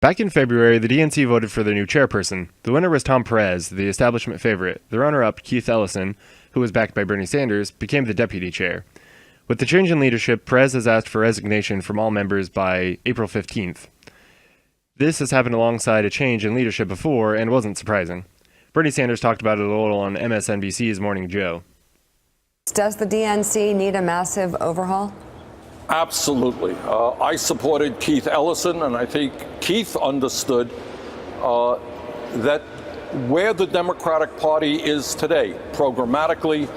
Back in February, the DNC voted for their new chairperson. The winner was Tom Perez, the establishment favorite. The runner-up, Keith Ellison, who was backed by Bernie Sanders, became the deputy chair. With the change in leadership, Perez has asked for resignation from all members by April 15th. This has happened alongside a change in leadership before and wasn't surprising. Bernie Sanders talked about it a little on MSNBC's Morning Joe. Does the DNC need a massive overhaul? Absolutely. I supported Keith Ellison, and I think Keith understood that where the Democratic Party is today, programmatically,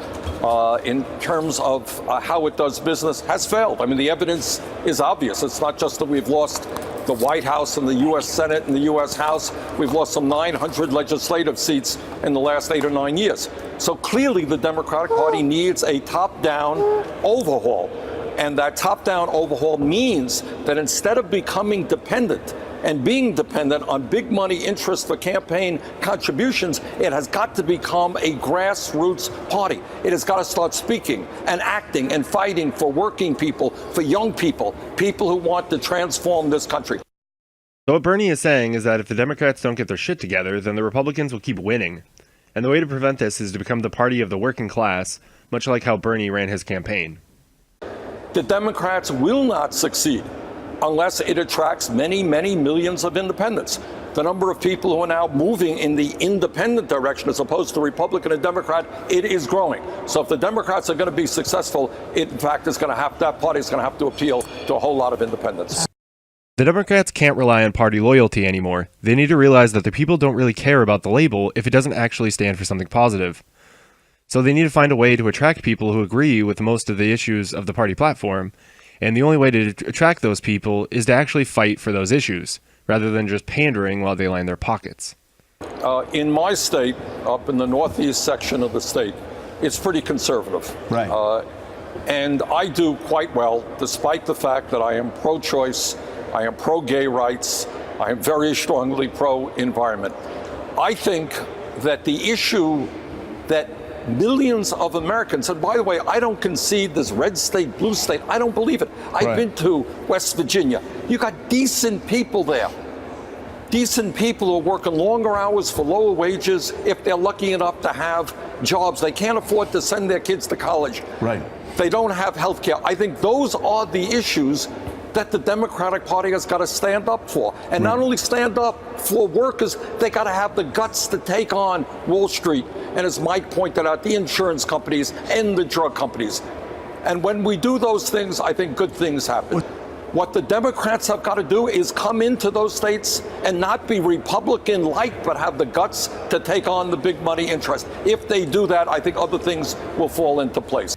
in terms of how it does business, has failed. I mean, the evidence is obvious. It's not just that we've lost the White House and the U.S. Senate and the U.S. House. We've lost some 900 legislative seats in the last 8 or 9 years. So clearly the Democratic Party needs a top-down overhaul. And that top-down overhaul means that instead of becoming dependent and being dependent on big money interest for campaign contributions, it has got to become a grassroots party. It has got to start speaking and acting and fighting for working people, for young people, people who want to transform this country. So what Bernie is saying is that if the Democrats don't get their shit together, then the Republicans will keep winning. And the way to prevent this is to become the party of the working class, much like how Bernie ran his campaign. The Democrats will not succeed unless it attracts many, many millions of independents. The number of people who are now moving in the independent direction as opposed to Republican and Democrat, it is growing. So if the Democrats are going to be successful, it in fact is going to have, that party is going to have to appeal to a whole lot of independents. The Democrats can't rely on party loyalty anymore. They need to realize that the people don't really care about the label if it doesn't actually stand for something positive. So they need to find a way to attract people who agree with most of the issues of the party platform, and the only way to attract those people is to actually fight for those issues, rather than just pandering while they line their pockets. In my state, up in the northeast section of the state, it's pretty conservative. Right. And I do quite well, despite the fact that I am pro-choice, I am pro-gay rights, I am very strongly pro-environment. I think that the issue that millions of Americans, and by the way, I don't concede this red state, blue state, I don't believe it. I've been to West Virginia. You got decent people there. Decent people who are working longer hours for lower wages if they're lucky enough to have jobs. They can't afford to send their kids to college. Right. They don't have health care. I think those are the issues that the Democratic Party has got to stand up for. And not only stand up for workers, they got to have the guts to take on Wall Street. And as Mike pointed out, the insurance companies and the drug companies. And when we do those things, I think good things happen. What the Democrats have got to do is come into those states and not be Republican-like, but have the guts to take on the big money interest. If they do that, I think other things will fall into place.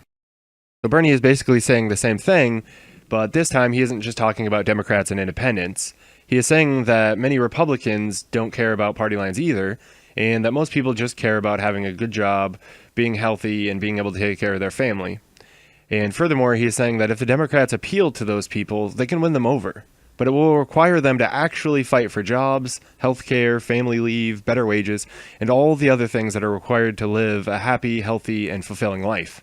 So Bernie is basically saying the same thing, but this time he isn't just talking about Democrats and independents. He is saying that many Republicans don't care about party lines either, and that most people just care about having a good job, being healthy, and being able to take care of their family. And furthermore, he is saying that if the Democrats appeal to those people, they can win them over. But it will require them to actually fight for jobs, health care, family leave, better wages, and all the other things that are required to live a happy, healthy, and fulfilling life.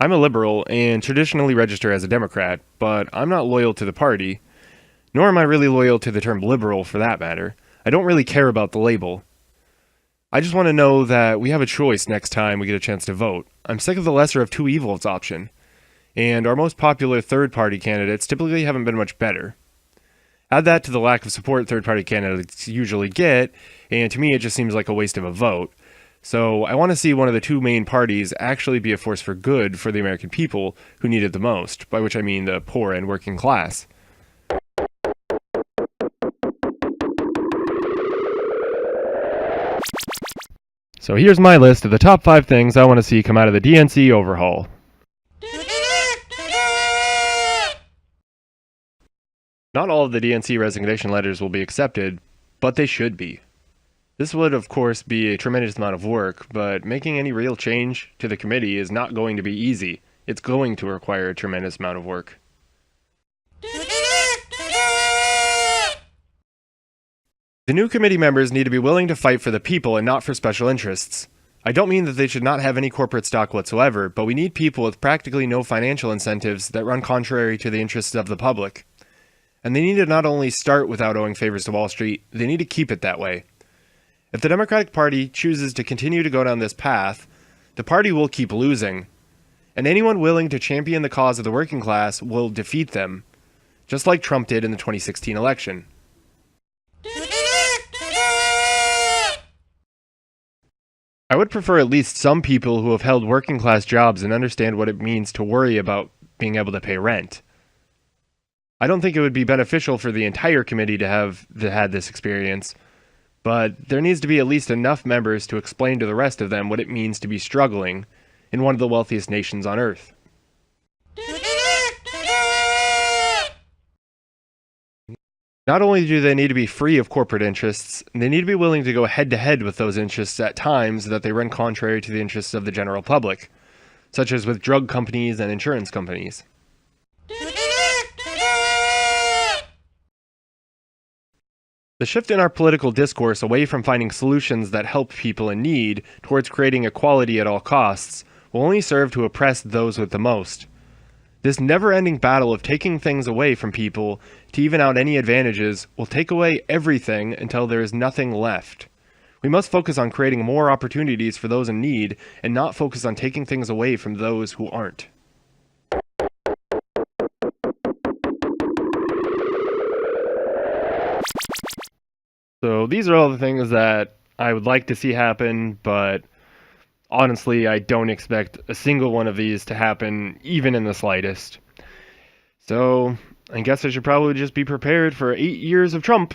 I'm a liberal and traditionally register as a Democrat, but I'm not loyal to the party, nor am I really loyal to the term liberal for that matter. I don't really care about the label. I just want to know that we have a choice next time we get a chance to vote. I'm sick of the lesser of two evils option, and our most popular third-party candidates typically haven't been much better. Add that to the lack of support third-party candidates usually get, and to me it just seems like a waste of a vote. So I want to see one of the two main parties actually be a force for good for the American people who need it the most, by which I mean the poor and working class. So here's my list of the top 5 things I want to see come out of the DNC overhaul. Not all of the DNC resignation letters will be accepted, but they should be. This would, of course, be a tremendous amount of work, but making any real change to the committee is not going to be easy. It's going to require a tremendous amount of work. The new committee members need to be willing to fight for the people and not for special interests. I don't mean that they should not have any corporate stock whatsoever, but we need people with practically no financial incentives that run contrary to the interests of the public. And they need to not only start without owing favors to Wall Street, they need to keep it that way. If the Democratic Party chooses to continue to go down this path, the party will keep losing. And anyone willing to champion the cause of the working class will defeat them, just like Trump did in the 2016 election. I would prefer at least some people who have held working class jobs and understand what it means to worry about being able to pay rent. I don't think it would be beneficial for the entire committee to have had this experience, but there needs to be at least enough members to explain to the rest of them what it means to be struggling in one of the wealthiest nations on earth. Not only do they need to be free of corporate interests, they need to be willing to go head-to-head with those interests at times that they run contrary to the interests of the general public, such as with drug companies and insurance companies. The shift in our political discourse away from finding solutions that help people in need towards creating equality at all costs will only serve to oppress those with the most. This never-ending battle of taking things away from people to even out any advantages will take away everything until there is nothing left. We must focus on creating more opportunities for those in need and not focus on taking things away from those who aren't. So these are all the things that I would like to see happen, but honestly, I don't expect a single one of these to happen, even in the slightest. So, I guess I should probably just be prepared for 8 years of Trump.